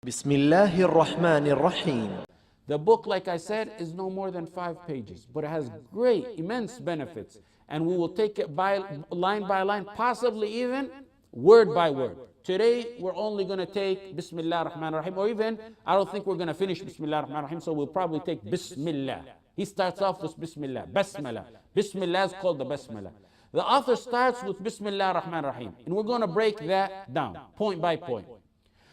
Bismillahir Rahmanir Rahim. The book, like I said, is no more than 5 pages, but it has great, immense benefits. And we will take it by line, possibly even word by word. Today, we're only going to take Bismillah ar-Rahman ar-Rahim, or even, I don't think we're going to finish Bismillah ar-Rahman ar-Rahim, so we'll probably take Bismillah. He starts off with Bismillah, Basmala. Bismillah is called the Basmala. The author starts with Bismillah ar-Rahman ar-Rahim, and we're going to break that down, point by point.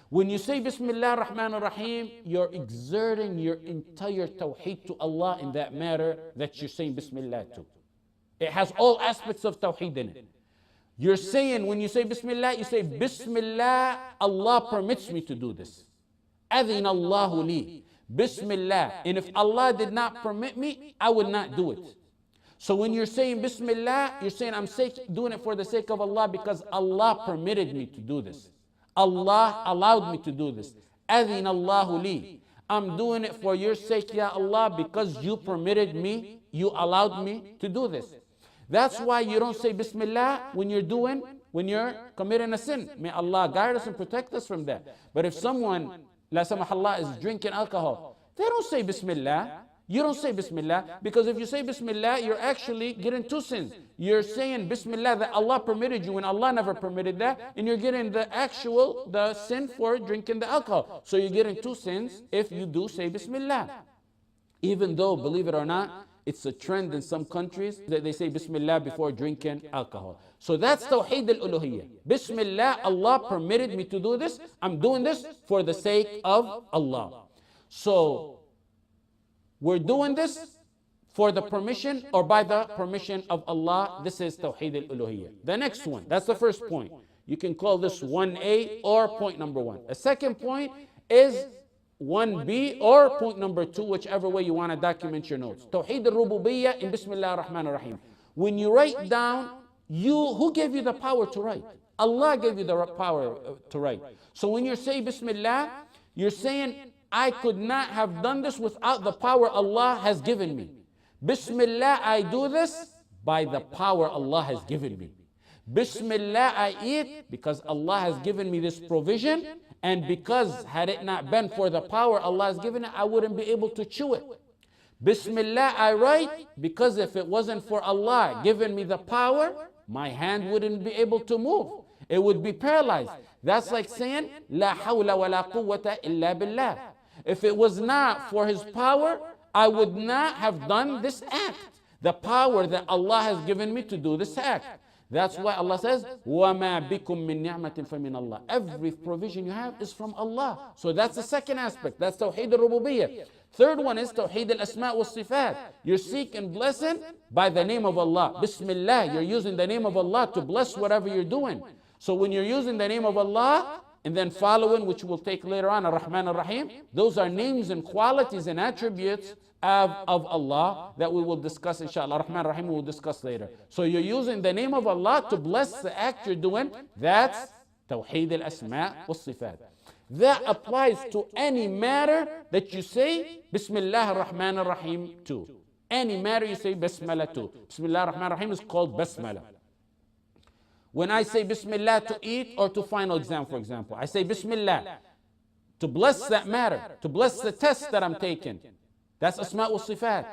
When you say Bismillah ar-Rahman ar-Rahim, you're exerting your entire Tawheed to Allah in that matter that you're saying Bismillah to. It has all aspects of Tawheed in it. You're saying, when you say Bismillah, you say, Bismillah, Allah permits me to do this. Adhin Allahu li. Bismillah. And if Allah did not permit me, I would not do it. So when you're saying Bismillah, you're saying, I'm doing it for the sake of Allah because Allah permitted me to do this. Allah allowed me to do this. Adhin Allahu li. I'm doing it for your sake, Ya Allah, because you permitted me, you allowed me to do this. That's why you don't say Bismillah when you're committing a sin. May Allah guide us and protect us from that. But if someone, la samahallah, is drinking alcohol, they don't say Bismillah. You don't say Bismillah, because if you say Bismillah, you're actually getting 2 sins. You're saying Bismillah that Allah permitted you when Allah never permitted that, and you're getting the sin for drinking the alcohol. So you're getting 2 sins if you do say Bismillah. Even though, believe it or not, it's a trend in some countries that they say Bismillah before drinking alcohol. So that's Tawheed al-Uluhiyyah. Bismillah, Allah permitted me to do this. I'm doing this for the sake of Allah. So we're doing this for the permission or by the permission of Allah. This is Tawheed al-Uluhiyyah. The next one, that's the first point. You can call this 1A or point number 1. A second point is 1B or point number 2, whichever way you want to document your notes. Tawheed al-Rububiyyah in Bismillah ar-Rahman ar-Rahim. When you write down, who gave you the power to write? Allah gave you the power to write. So when you say Bismillah, you're saying, I could not have done this without the power Allah has given me. Bismillah, I do this by the power Allah has given me. Bismillah, I eat because Allah has given me this provision, and because had it not been for the power Allah has given it, I wouldn't be able to chew it. Bismillah, I write because if it wasn't for Allah giving me the power, my hand wouldn't be able to move. It would be paralyzed. That's like saying, La hawla wa la quwwata illa billah. If it was not for His power, I would not have done this act. The power that Allah has given me to do this act. That's why Allah says, وَمَا بِكُم مِّن نِعْمَةٍ فَمِنَ اللَّهِ. Every provision you have is from Allah. So that's the second aspect. That's Tawheed al-Rububiyyah. Third one is Tawheed al-Asma' wal-Sifat. You're seeking blessing by the name of Allah. Bismillah, you're using the name of Allah to bless whatever you're doing. So when you're using the name of Allah, and then following, which we'll take later on, Ar-Rahman Ar-Rahim, those are names and qualities and attributes of Allah that we will discuss, inshallah. Ar-Rahman Ar-Rahim we will discuss later. So you're using the name of Allah to bless the act you're doing. That's Tawheed al-Asma' wal-Sifat. That applies to any matter that you say Bismillah ar-Rahman ar-Rahim to. Any matter you say Bismillah to. Bismillah ar-Rahman ar-Rahim is called Basmala. When I say Bismillah to eat or to final exam, for example, I say Bismillah to bless that matter, to bless the test that I'm taking. That's Asma' wa Sifat.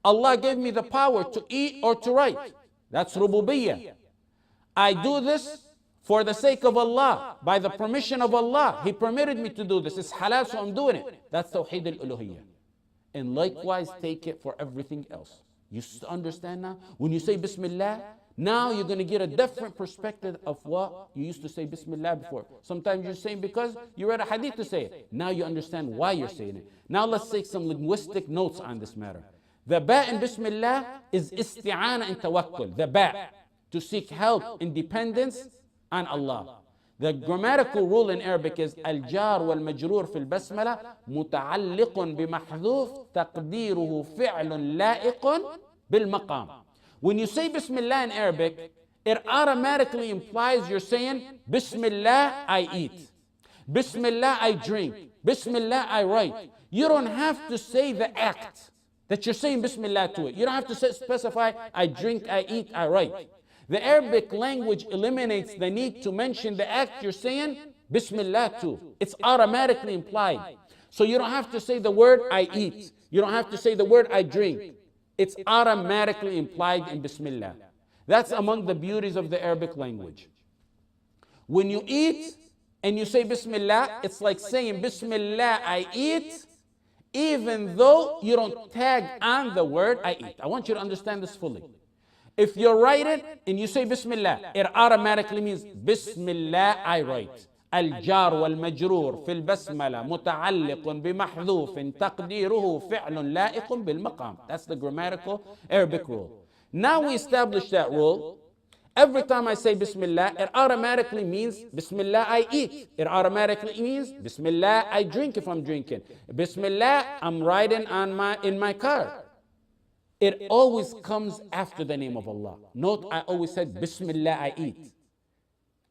Allah gave me the power to eat or to write. That's Rububiyyah. I do this for the sake of Allah, by the permission of Allah. He permitted me to do this. It's halal, so I'm doing it. That's Tawheed al-Uluhiyyah. And likewise, take it for everything else. You understand now? When you say Bismillah, now you're going to get a different perspective of what you used to say Bismillah before. Sometimes you're saying because you read a hadith to say it. Now you understand why you're saying it. Now let's take some linguistic notes on this matter. The ba in Bismillah is isti'ana and tawakkul. The ba, to seek help, independence on Allah. The grammatical rule in Arabic is al-jar wal-majrur fil basmala muta'alliqun bimahdhuf taqdiruhu fi'lun la'iqun bil-maqam. When you say Bismillah in Arabic, it automatically implies you're saying, Bismillah, I eat. Bismillah, I drink. Bismillah, I write. You don't have to say the act that you're saying Bismillah to it. You don't have to specify, I drink, I eat, I write. The Arabic language eliminates the need to mention the act you're saying Bismillah too. It's automatically implied. So you don't have to say the word I eat. You don't have to say the word I drink. It's automatically implied in Bismillah. That's among the beauties of the Arabic language. When you eat and you say Bismillah, it's like saying Bismillah, I eat, even though you don't tag on the word I eat. I want you to understand this fully. If you write it and you say Bismillah, it automatically means Bismillah, I write. الجار والمجرور في البسملة متعلق بمحذوف تقديره فعل لائق بالمقام. That's the grammatical Arabic rule. Now we establish that rule. Every time I say Bismillah, it automatically means Bismillah, I eat. It automatically means Bismillah, I drink if I'm drinking. Bismillah, I'm riding in my car. It always comes after the name of Allah. Note, I always said Bismillah, I eat.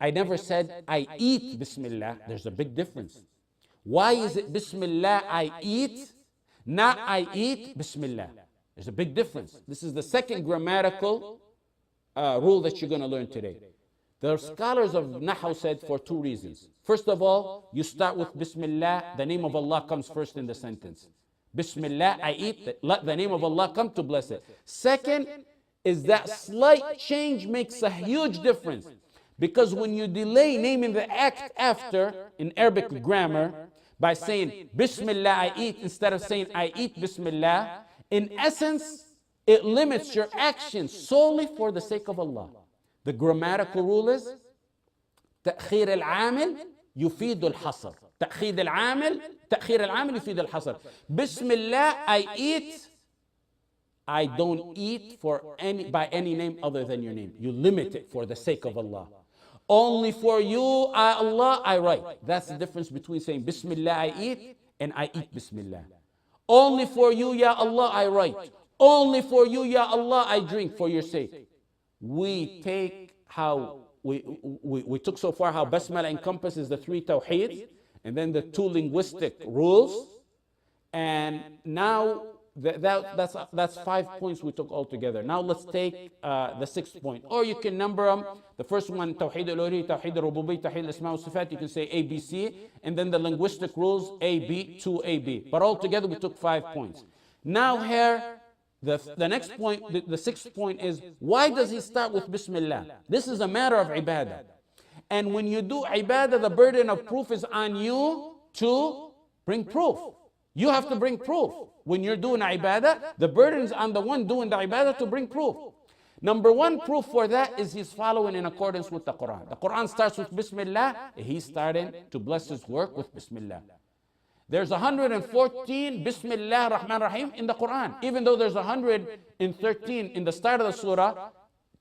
I never said I eat Bismillah. There's a big difference. Why is it Bismillah, I eat, not I eat Bismillah? There's a big difference. This is the second grammatical rule that you're going to learn today. The scholars of Nahu said for two reasons. First of all, you start with Bismillah, the name of Allah comes first in the sentence. Bismillah, I eat, let the name of Allah come to bless it. Second is that slight change makes a huge difference. Because when you delay naming the act after, in Arabic grammar, by saying Bismillah, I eat, instead of saying I eat Bismillah, in essence, it limits your action solely for the sake of Allah. The grammatical rule is تأخير العامل يفيد الحصر. تأخير العامل يفيد الحصر. Bismillah, I eat. I don't eat by any name other than your name. You limit it for the sake of Allah. Only for you, Allah, I write. That's the difference between saying Bismillah, I eat, and I eat Bismillah. Only for you, Ya Allah, I write. Only for you, Ya Allah, I drink for your sake. We take how we took so far how Basmala encompasses the three Tawheeds and then the two linguistic rules. And now that's 5 points we took all together. Now let's take the 6th point. Or you can number them. The first one, Tawheed al-Uluhiyyah, Tawheed al-Rububiyyah, Tawheed al-Asma' wa-Sifat. You can say A, B, C. And then the linguistic rules, A, B, 2, A, B. But all together we took 5 points. Now here, the next point, the 6th point is, why does he start with Bismillah? This is a matter of ibadah. And when you do ibadah, the burden of proof is on you to bring proof. You have to bring proof. When you're doing ibadah, the burden is on the one doing the ibadah to bring proof. Number one proof for that is he's following in accordance with the Quran. The Quran starts with Bismillah. He's starting to bless his work with Bismillah. There's 114 Bismillah Rahman Rahim in the Quran. Even though there's 113 in the start of the surah,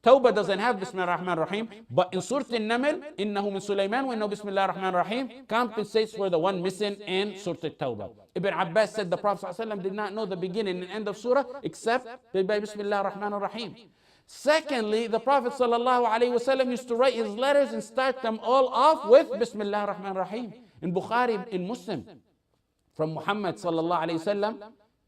Tawbah doesn't have Bismillah Rahman Rahim, but in Surah An-Naml, Innahu min Sulaiman, we know Bismillah Rahman Rahim compensates for the one missing in Surah Tawbah. Ibn Abbas said the Prophet ﷺ did not know the beginning and end of surah except by Bismillah Rahman Rahim. Secondly, the Prophet ﷺ used to write his letters and start them all off with Bismillah Rahman Rahim. In Bukhari, in Muslim, from Muhammad ﷺ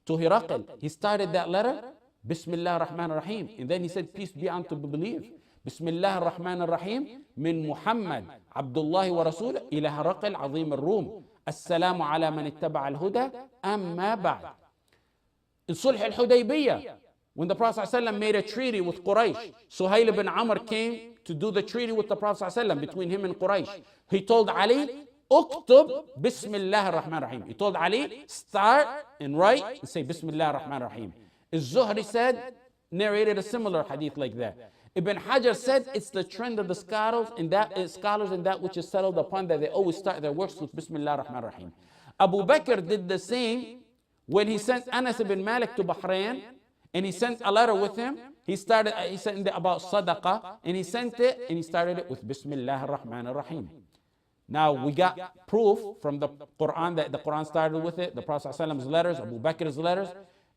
to Hiraql, he started that letter Bismillah Rahman Rahim. And then he said, peace be unto believe. Bismillah Rahman Rahim min Muhammad Abdullah wa Rasul ila Hiraql Azim al-Rum. Assalamu ala man ittaba al-huda amma ba'd. In Sulh al-Hudaybiyah, when the Prophet ﷺ made a treaty with Quraysh, Suhail ibn Amr came to do the treaty with the Prophet ﷺ between him and Quraysh. He told Ali, Uktub Bismillah ar-Rahman Rahim. He told Ali, start and write and say Bismillah ar-Rahman Rahim. Az-Zuhri said, narrated a similar hadith like that. Ibn Hajar said it's the trend of the scholars and that which is settled upon that they always start their works with Bismillah ar-Rahman Rahim. Abu Bakr did the same when he sent Anas ibn Malik to Bahrain, and he sent a letter with him. He sent it about sadaqah, and he sent it and he started it with Bismillah ar-Rahman Rahim. Now we got proof from the Quran that the Quran started with it, the Prophet ﷺ's letters, Abu Bakr's letters.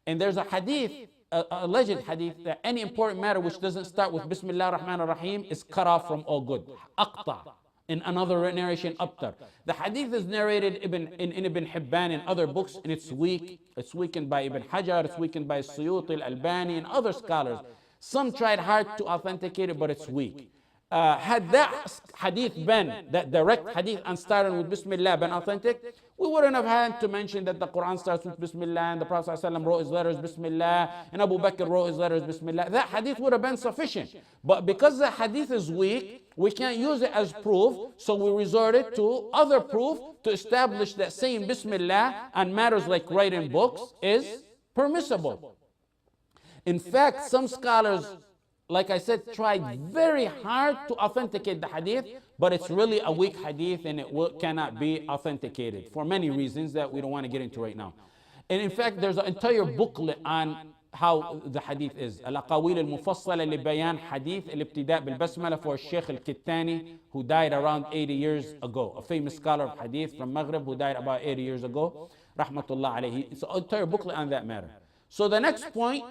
And there's a hadith, a alleged hadith, that any important matter which doesn't start with Bismillah Rahman Rahim is cut off from all good. Aqta. In another narration, Abtar. The hadith is narrated in Ibn Hibban and other books, and it's weak. It's weakened by Ibn Hajar, it's weakened by Suyuti al-Albani and other scholars. Some tried hard to authenticate it, but it's weak. had that hadith been, that direct hadith and starting with Bismillah been authentic, we wouldn't have had to mention that the Quran starts with Bismillah and the Prophet ﷺ wrote his letters Bismillah and Abu Bakr wrote his letters Bismillah. That hadith would have been sufficient. But because the hadith is weak, we can't use it as proof, so we resorted to other proof to establish that saying Bismillah on matters like writing books is permissible. In fact, some scholars, like I said, tried very hard to authenticate the hadith, but it's really a weak hadith and it cannot be authenticated for many reasons that we don't want to get into right now. And in fact, there's an entire booklet on how the hadith is. Al-Aqawil al-Mufassala li Bayan Hadith al-Ibtida' bil-Basmala for Sheikh al-Kittani, who died around 80 years ago, a famous scholar of hadith from Maghrib who died about 80 years ago. Rahmatullah alayhi. It's an entire booklet on that matter. So the next point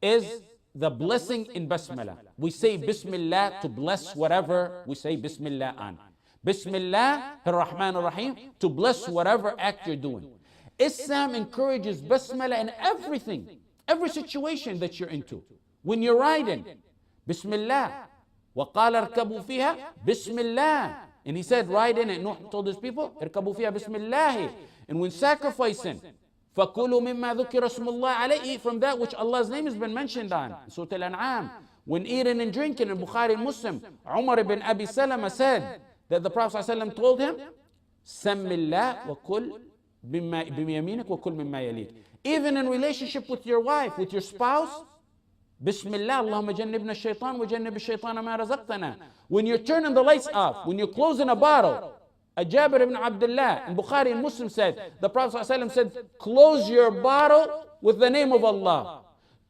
is the blessing in Bismillah. We say Bismillah to bless whatever we say Bismillah on. Bismillah ar-Rahman ar-Rahim, to bless whatever act you're doing. Islam encourages Bismillah in everything, every situation that you're into. When you're riding, Bismillah. وَقَالَ ارْكَبُوا فِيهَا Bismillah. And he said, ride in it. Nuh told his people, ارْكَبُوا فِيهَا Bismillah. And when sacrificing, فَكُلُوا مِمَّا ذُكِرَ اسْمُ اللَّهِ عَلَيْهِ, eat from that which Allah's name has been mentioned on. Surah Al-An'am. When eating and drinking, in Bukhari and Muslim, Umar ibn Abi Salama said that the Prophet ﷺ told him, سَمِّ اللَّهِ وَكُلْ بِيَمِينِكَ وَكُلْ مِمَّا يَلِيكَ. Even in relationship with your wife, with your spouse, Bismillah, Allahumma jannibna shaitan wa jannib shaitan ma razaqtana. When you're turning the lights off, when you're closing a bottle, Jabir ibn Abdullah in Bukhari and Muslim said, the Prophet ﷺ said, close your bottle with the name of Allah.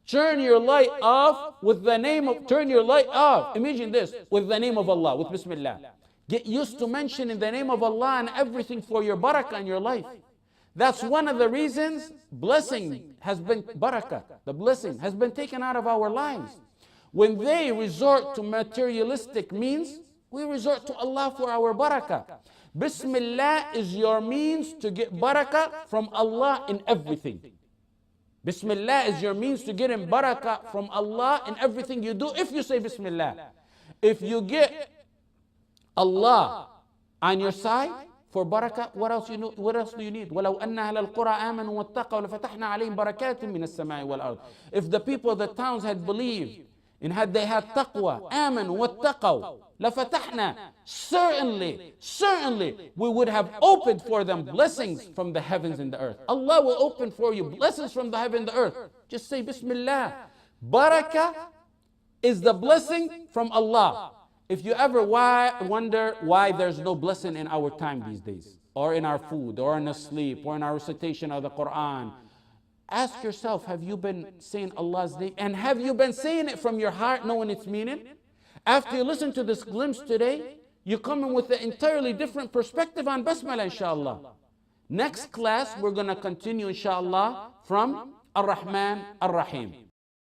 Turn your light off with the name of, turn your light off. Imagine this, with the name of Allah, with Bismillah. Get used to mentioning the name of Allah and everything for your barakah in your life. That's one of the reasons blessing has been, barakah, the blessing has been taken out of our lives. When they resort to materialistic means, we resort to Allah for our barakah. Bismillah is your means to get barakah from Allah in everything. Bismillah is your means to get in barakah from Allah in everything you do if you say Bismillah. If you get Allah on your side for barakah, what else do you need? وَلَوْ أَنَّ أَهْلَ الْقُرَىٰ آمَنُوا وَاتَّقَوْا لَفَتَحْنَا عَلَيْهِمْ بَرَكَاتٍ مِّنَ السَّمَاءِ وَالْأَرْضِ. If the people of the towns had believed and had they had taqwa, آمَنُوا وَاتَّقَوْا لَفَتَحْنَا, certainly we would have opened for them blessings from the heavens and the earth. Allah will open for you blessings from the heaven and the earth. Just say Bismillah. Barakah is the blessing from Allah. If you ever wonder why there's no blessing in our time these days, or in our food, or in our sleep, or in our recitation of the Quran, ask yourself, have you been saying Allah's name? And have you been saying it from your heart, knowing its meaning? After you listen to this glimpse today, you come in with an entirely different perspective on Basmala, inshallah. Next class, we're going to continue, inshallah, from Ar-Rahman Ar-Rahim.